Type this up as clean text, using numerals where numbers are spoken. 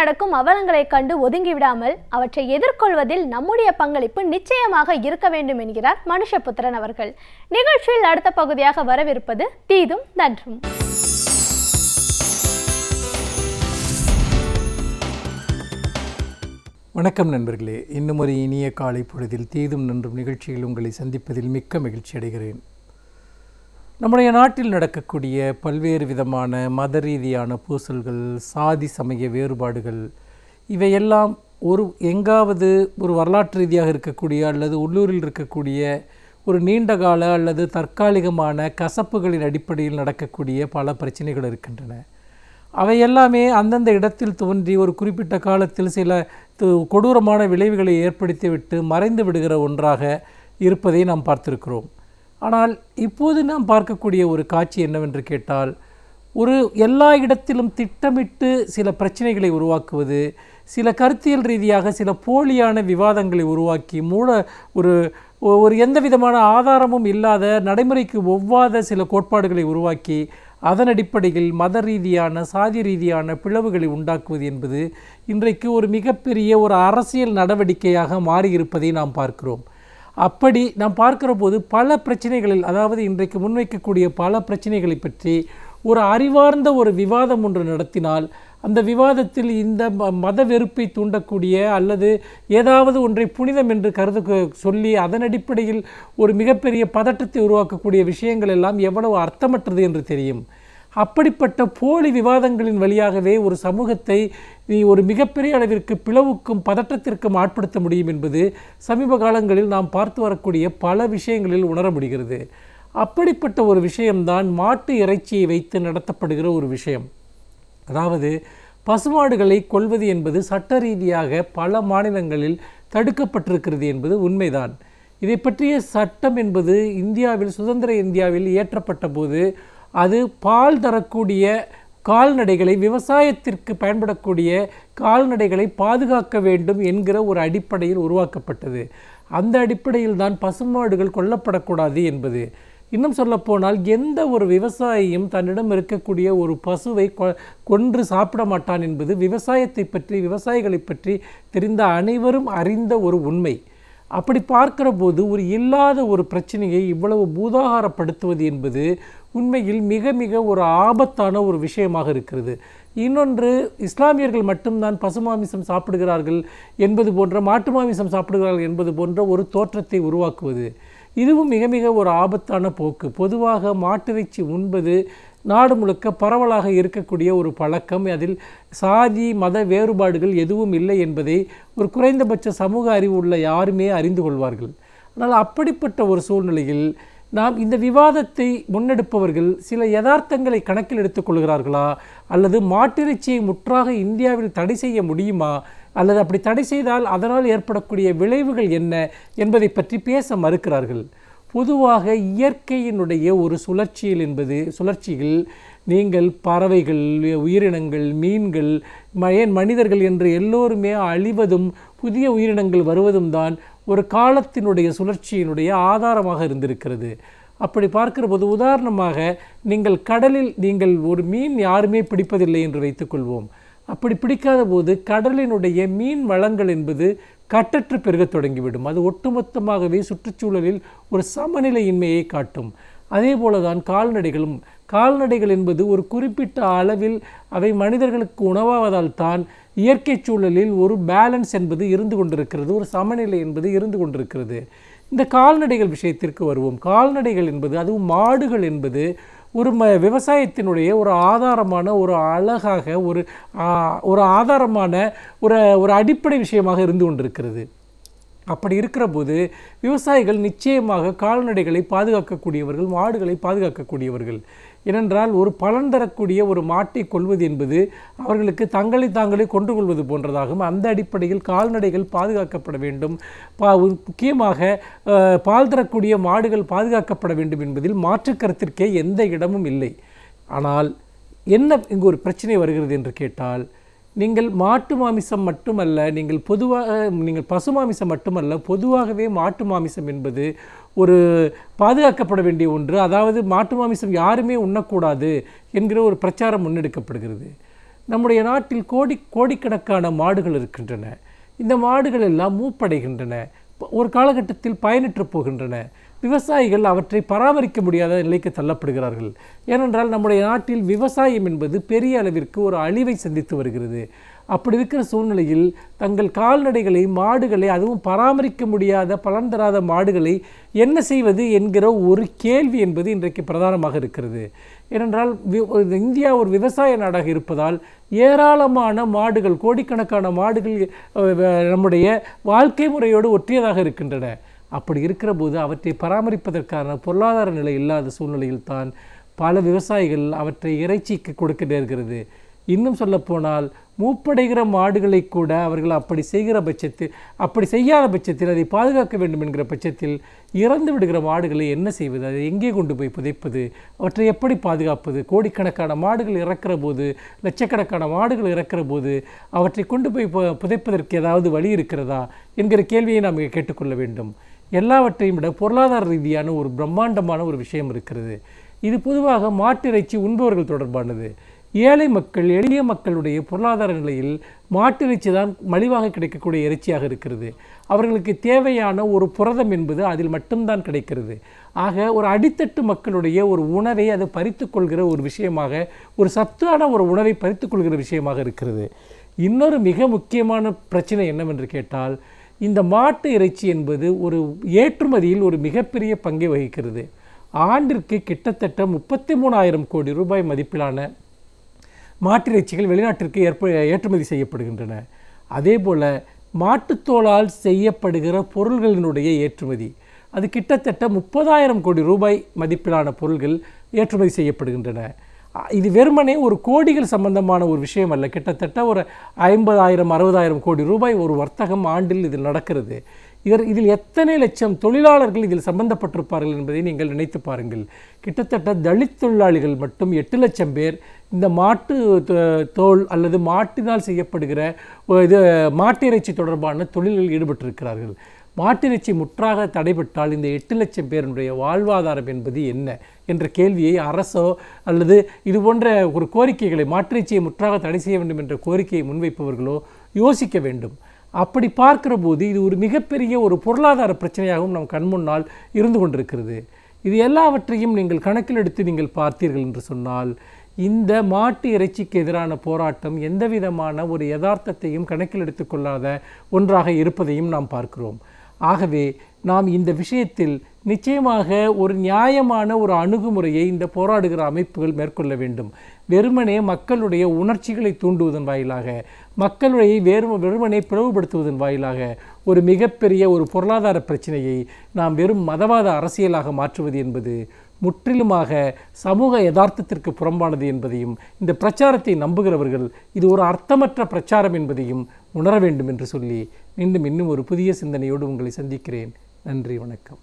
நடக்கும் அவலங்களை கண்டு ஒதுங்கிவிடாமல் அவற்றை எதிர்கொள்வதில் நம்முடைய பங்களிப்பு நிச்சயமாக இருக்க வேண்டும் என்கிறார் மனுஷபுத்திரன் அவர்கள். நிகழ்ச்சியில் அடுத்த பகுதியாக வரவிருப்பது தீதும் நன்றும். வணக்கம் நண்பர்களே, இன்னும் ஒரு இனிய காலை பொழுதில் தீதும் நன்றும் நிகழ்ச்சியில் உங்களை சந்திப்பதில் மிக்க மகிழ்ச்சி அடைகிறேன். நம்முடைய நாட்டில் நடக்கக்கூடிய பல்வேறு விதமான மத ரீதியான பூசல்கள், சாதி சமய வேறுபாடுகள், இவையெல்லாம் எங்காவது ஒரு வரலாற்று ரீதியாக இருக்கக்கூடிய அல்லது உள்ளூரில் இருக்கக்கூடிய ஒரு நீண்டகால அல்லது தற்காலிகமான கசப்புகளின் அடிப்படையில் நடக்கக்கூடிய பல பிரச்சனைகள் இருக்கின்றன. அவை எல்லாமே அந்தந்த இடத்தில் தோன்றி ஒரு குறிப்பிட்ட காலத்தில் சில கொடூரமான விளைவுகளை ஏற்படுத்திவிட்டு மறைந்து விடுகிற ஒன்றாக இருப்பதை நாம் பார்த்திருக்கிறோம். ஆனால் இப்போது நாம் பார்க்கக்கூடிய ஒரு காட்சி என்னவென்று கேட்டால், எல்லா இடத்திலும் திட்டமிட்டு சில பிரச்சனைகளை உருவாக்குவது, சில கருத்தியல் ரீதியாக சில போலியான விவாதங்களை உருவாக்கி ஒரு எந்த விதமான ஆதாரமும் இல்லாத நடைமுறைக்கு ஒவ்வாத சில கோட்பாடுகளை உருவாக்கி அதன் அடிப்படையில் மத ரீதியான சாதி ரீதியான பிளவுகளை உண்டாக்குவது என்பது இன்றைக்கு ஒரு மிகப்பெரிய ஒரு அரசியல் நடவடிக்கையாக மாறியிருப்பதை நாம் பார்க்கிறோம். அப்படி நாம் பார்க்கிற போது பல பிரச்சனைகளில், அதாவது இன்றைக்கு முன்வைக்கக்கூடிய பல பிரச்சனைகளை பற்றி ஒரு அறிவார்ந்த ஒரு விவாதம் ஒன்று நடத்தினால், அந்த விவாதத்தில் இந்த மத வெறுப்பை தூண்டக்கூடிய அல்லது ஏதாவது ஒன்றை புனிதம் என்று சொல்லி அதன் அடிப்படையில் ஒரு மிகப்பெரிய பதட்டத்தை உருவாக்கக்கூடிய விஷயங்கள் எல்லாம் எவ்வளவு அர்த்தமற்றது என்று தெரியும். அப்படிப்பட்ட போலி விவாதங்களின் வழியாகவே ஒரு சமூகத்தை ஒரு மிகப்பெரிய அளவிற்கு பிளவுக்கும் பதட்டத்திற்கும் ஆட்படுத்த முடியும் என்பது சமீப காலங்களில் நாம் பார்த்து வரக்கூடிய பல விஷயங்களில் உணர முடிகிறது. அப்படிப்பட்ட ஒரு விஷயம்தான் மாட்டு இறைச்சியை வைத்து நடத்தப்படுகிற ஒரு விஷயம். அதாவது பசுமாடுகளை கொல்வது என்பது சட்ட ரீதியாக பல மாநிலங்களில் தடுக்கப்பட்டிருக்கிறது என்பது உண்மைதான். இதை பற்றிய சட்டம் என்பது இந்தியாவில், சுதந்திர இந்தியாவில் இயற்றப்பட்ட போது அது பால் தரக்கூடிய கால்நடைகளை, விவசாயத்திற்கு பயன்படக்கூடிய கால்நடைகளை பாதுகாக்க வேண்டும் என்கிற ஒரு அடிப்படையில் உருவாக்கப்பட்டது. அந்த அடிப்படையில் தான் பசுமாடுகள் கொல்லப்படக்கூடாது என்பது. இன்னும் சொல்லப்போனால் எந்த ஒரு விவசாயியும் தன்னிடம் இருக்கக்கூடிய ஒரு பசுவை கொன்று சாப்பிட மாட்டான் என்பது விவசாயத்தை பற்றி, விவசாயிகளை பற்றி தெரிந்த அனைவரும் அறிந்த ஒரு உண்மை. அப்படி பார்க்கிற போது இல்லாத ஒரு பிரச்சனையை இவ்வளவு பூதாகாரப்படுத்துவது என்பது உண்மையில் மிக மிக ஒரு ஆபத்தான ஒரு விஷயமாக இருக்கிறது. இன்னொன்று, இஸ்லாமியர்கள் மட்டும்தான் பசுமாமிசம் சாப்பிடுகிறார்கள் என்பது போன்ற, மாட்டு மாமிசம் சாப்பிடுகிறார்கள் என்பது போன்ற ஒரு தோற்றத்தை உருவாக்குவது, இதுவும் மிக மிக ஒரு ஆபத்தான போக்கு. பொதுவாக மாட்டிறைச்சி உண்பது நாடு முழுக்க பரவலாக இருக்கக்கூடிய ஒரு பழக்கம். அதில் சாதி மத வேறுபாடுகள் எதுவும் இல்லை என்பதை ஒரு குறைந்தபட்ச சமூக அறிவு உள்ள யாருமே அறிந்து கொள்வார்கள். ஆனால் அப்படிப்பட்ட ஒரு சூழ்நிலையில் நாம் இந்த விவாதத்தை முன்னெடுப்பவர்கள் சில யதார்த்தங்களை கணக்கில் எடுத்துக்கொள்கிறார்களா, அல்லது மாட்டிறைச்சியை முற்றாக இந்தியாவில் தடை செய்ய முடியுமா, அல்லது அப்படி தடை செய்தால் அதனால் ஏற்படக்கூடிய விளைவுகள் என்ன என்பதை பற்றி பேச மறுக்கிறார்கள். பொதுவாக இயற்கையினுடைய ஒரு சுழற்சியில் நீங்கள் பறவைகள், உயிரினங்கள், மீன்கள், மனிதர்கள் என்று எல்லோருமே அழிவதும் புதிய உயிரினங்கள் வருவதும் தான் ஒரு காலத்தினுடைய சுழற்சியினுடைய ஆதாரமாக இருந்திருக்கிறது. அப்படி பார்க்கிற போது, உதாரணமாக நீங்கள் கடலில் ஒரு மீன் யாருமே பிடிப்பதில்லை என்று வைத்துக்கொள்வோம். அப்படி பிடிக்காத போது கடலினுடைய மீன் வளங்கள் என்பது கட்டற்று பெருக தொடங்கிவிடும். அது ஒட்டுமொத்தமாகவே சுற்றுச்சூழலில் ஒரு சமநிலையின்மையை காட்டும். அதே போலதான் கால்நடைகள் என்பது ஒரு குறிப்பிட்ட அளவில் அவை மனிதர்களுக்கு உணவாவதால் தான் இயற்கை சூழலில் ஒரு பேலன்ஸ் என்பது இருந்து கொண்டிருக்கிறது, ஒரு சமநிலை என்பது இருந்து கொண்டிருக்கிறது. இந்த கால்நடைகள் விஷயத்திற்கு வருவோம். கால்நடைகள் என்பது, அதுவும் மாடுகள் என்பது ஒரு விவசாயத்தினுடைய ஒரு ஆதாரமான, ஒரு அழகாக, ஒரு ஆதாரமான ஒரு அடிப்படை விஷயமாக இருந்து கொண்டிருக்கிறது. அப்படி இருக்கிற போது விவசாயிகள் நிச்சயமாக கால்நடைகளை பாதுகாக்கக்கூடியவர்கள், மாடுகளை பாதுகாக்கக்கூடியவர்கள். ஏனென்றால் ஒரு பலன் தரக்கூடிய ஒரு மாட்டை கொள்வது என்பது அவர்களுக்கு தாங்களே கொண்டு கொள்வது போன்றதாகும். அந்த அடிப்படையில் கால்நடைகள் பாதுகாக்கப்பட வேண்டும். முக்கியமாக பால் தரக்கூடிய மாடுகள் பாதுகாக்கப்பட வேண்டும் என்பதில் மாற்று கருத்திற்கே எந்த இடமும் இல்லை. ஆனால் என்ன இங்கு ஒரு பிரச்சனை வருகிறது என்று கேட்டால், நீங்கள் மாட்டு மாமிசம் மட்டுமல்ல, நீங்கள் பசு மாமிசம் மட்டுமல்ல, பொதுவாகவே மாட்டு மாமிசம் என்பது ஒரு பாதுகாக்கப்பட வேண்டிய ஒன்று. அதாவது மாட்டு மாமிசம் யாருமே உண்ணக்கூடாது என்கிற ஒரு பிரச்சாரம் முன்னெடுக்கப்படுகிறது. நம்முடைய நாட்டில் கோடிக்கணக்கான மாடுகள் இருக்கின்றன. இந்த மாடுகள் எல்லாம் மூப்படைகின்றன, ஒரு காலகட்டத்தில் பயனற்று போகின்றன. விவசாயிகள் அவற்றை பராமரிக்க முடியாத நிலைக்கு தள்ளப்படுகிறார்கள். ஏனென்றால் நம்முடைய நாட்டில் விவசாயம் என்பது பெரிய அளவிற்கு ஒரு அழிவை சந்தித்து வருகிறது. அப்படி இருக்கிற சூழ்நிலையில் தங்கள் கால்நடைகளை, மாடுகளை, அதுவும் பராமரிக்க முடியாத பலன் தராத மாடுகளை என்ன செய்வது என்கிற ஒரு கேள்வி என்பது இன்றைக்கு பிரதானமாக இருக்கிறது. ஏனென்றால் இந்தியா ஒரு விவசாய நாடாக இருப்பதால் ஏராளமான மாடுகள், கோடிக்கணக்கான மாடுகள் நம்முடைய வாழ்க்கை முறையோடு ஒற்றியதாக இருக்கின்றன. அப்படி இருக்கிற போது அவற்றை பராமரிப்பதற்கான பொருளாதார நிலை இல்லாத சூழ்நிலையில் தான் பல விவசாயிகள் அவற்றை இறைச்சிக்கு கொடுக்க நேர்கிறது. இன்னும் சொல்லப்போனால் மூப்படைகிற மாடுகளை கூட அவர்கள் அப்படி செய்யாத பட்சத்தில் அதை பாதுகாக்க வேண்டும் என்கிற பட்சத்தில் இறந்து விடுகிற மாடுகளை என்ன செய்வது? அதை எங்கே கொண்டு போய் புதைப்பது? அவற்றை எப்படி பாதுகாப்பது? கோடிக்கணக்கான மாடுகள் இறக்கிற போது, லட்சக்கணக்கான மாடுகள் இறக்கிற போது அவற்றை கொண்டு போய் புதைப்பதற்கு ஏதாவது வழி இருக்கிறதா என்கிற கேள்வியை நாம் கேட்டுக்கொள்ள வேண்டும். எல்லாவற்றையும் விட பொருளாதார ரீதியான ஒரு பிரம்மாண்டமான ஒரு விஷயம் இருக்கிறது. இது பொதுவாக மாட்டிறைச்சி உண்பவர்கள் தொடர்பானது. ஏழை மக்கள், எளிய மக்களுடைய பொருளாதார நிலையில் மாட்டிறைச்சி தான் மலிவாக கிடைக்கக்கூடிய இறைச்சியாக இருக்கிறது. அவர்களுக்கு தேவையான ஒரு புரதம் என்பது அதில் மட்டும்தான் கிடைக்கிறது. ஆக ஒரு அடித்தட்டு மக்களுடைய ஒரு உணவை அது பறித்து கொள்கிற ஒரு விஷயமாக, ஒரு சத்தான ஒரு உணவை பறித்து கொள்கிற விஷயமாக இருக்கிறது. இன்னொரு மிக முக்கியமான பிரச்சனை என்னவென்று கேட்டால், இந்த மாட்டு இறைச்சி என்பது ஒரு ஏற்றுமதியில் ஒரு மிகப்பெரிய பங்கை வகிக்கிறது. ஆண்டிற்கு கிட்டத்தட்ட 33,000 கோடி ரூபாய் மதிப்பிலான மாட்டிறைச்சிகள் வெளிநாட்டிற்கு ஏற்றுமதி செய்யப்படுகின்றன. அதே போல் மாட்டுத்தோளால் செய்யப்படுகிற பொருள்களினுடைய ஏற்றுமதி, அது கிட்டத்தட்ட 30,000 கோடி ரூபாய் மதிப்பிலான பொருள்கள் ஏற்றுமதி செய்யப்படுகின்றன. இது வெறுமனே ஒரு கோடிகள் சம்பந்தமான ஒரு விஷயம் அல்ல. கிட்டத்தட்ட ஒரு 50,000-60,000 கோடி ரூபாய் ஒரு வர்த்தகம் ஆண்டில் இதில் நடக்கிறது. இதில் எத்தனை லட்சம் தொழிலாளர்கள் இதில் சம்பந்தப்பட்டிருப்பார்கள் என்பதை நீங்கள் நினைத்து பாருங்கள். கிட்டத்தட்ட தலித் தொழிலாளிகள் மட்டும் 8 லட்சம் பேர் இந்த மாட்டு தோல் அல்லது மாட்டினால் செய்யப்படுகிற மாட்டு இறைச்சி தொடர்பான தொழிலில் ஈடுபட்டிருக்கிறார்கள். மாட்டிறைச்சி முற்றாக தடைபட்டால் இந்த 8 லட்சம் பேருடைய வாழ்வாதாரம் என்பது என்ன என்ற கேள்வியை அரசோ அல்லது இது போன்ற ஒரு கோரிக்கைகளை, மாட்டிறைச்சியை முற்றாக தடை செய்ய வேண்டும் என்ற கோரிக்கையை முன்வைப்பவர்களோ யோசிக்க வேண்டும். அப்படி பார்க்கிற போது இது ஒரு மிகப்பெரிய ஒரு பொருளாதார பிரச்சனையாகவும் நம் கண்முன்னால் இருந்து கொண்டிருக்கிறது. இது எல்லாவற்றையும் நீங்கள் கணக்கில் எடுத்து நீங்கள் பார்த்தீர்கள் என்று சொன்னால், இந்த மாட்டு இறைச்சிக்கு எதிரான போராட்டம் எந்த விதமான ஒரு யதார்த்தத்தையும் கணக்கில் எடுத்துக்கொள்ளாத ஒன்றாக இருப்பதையும் நாம் பார்க்கிறோம். ஆகவே நாம் இந்த விஷயத்தில் நிச்சயமாக ஒரு நியாயமான ஒரு அணுகுமுறையை இந்த போராடுகிற அமைப்புகள் மேற்கொள்ள வேண்டும். வெறுமனே மக்களுடைய உணர்ச்சிகளை தூண்டுவதன் வாயிலாக, மக்களுடைய வெறுமனே பிளவுபடுத்துவதன் வாயிலாக ஒரு மிகப்பெரிய ஒரு பொருளாதார பிரச்சனையை நாம் வெறும் மதவாத அரசியலாக மாற்றுவது என்பது முற்றிலுமாக சமூக யதார்த்தத்திற்கு புறம்பானது என்பதையும், இந்த பிரச்சாரத்தை நம்புகிறவர்கள் இது ஒரு அர்த்தமற்ற பிரச்சாரம் என்பதையும் உணர வேண்டும் என்று சொல்லி இன்னும் ஒரு புதிய சிந்தனையோடு உங்களை சந்திக்கிறேன். நன்றி, வணக்கம்.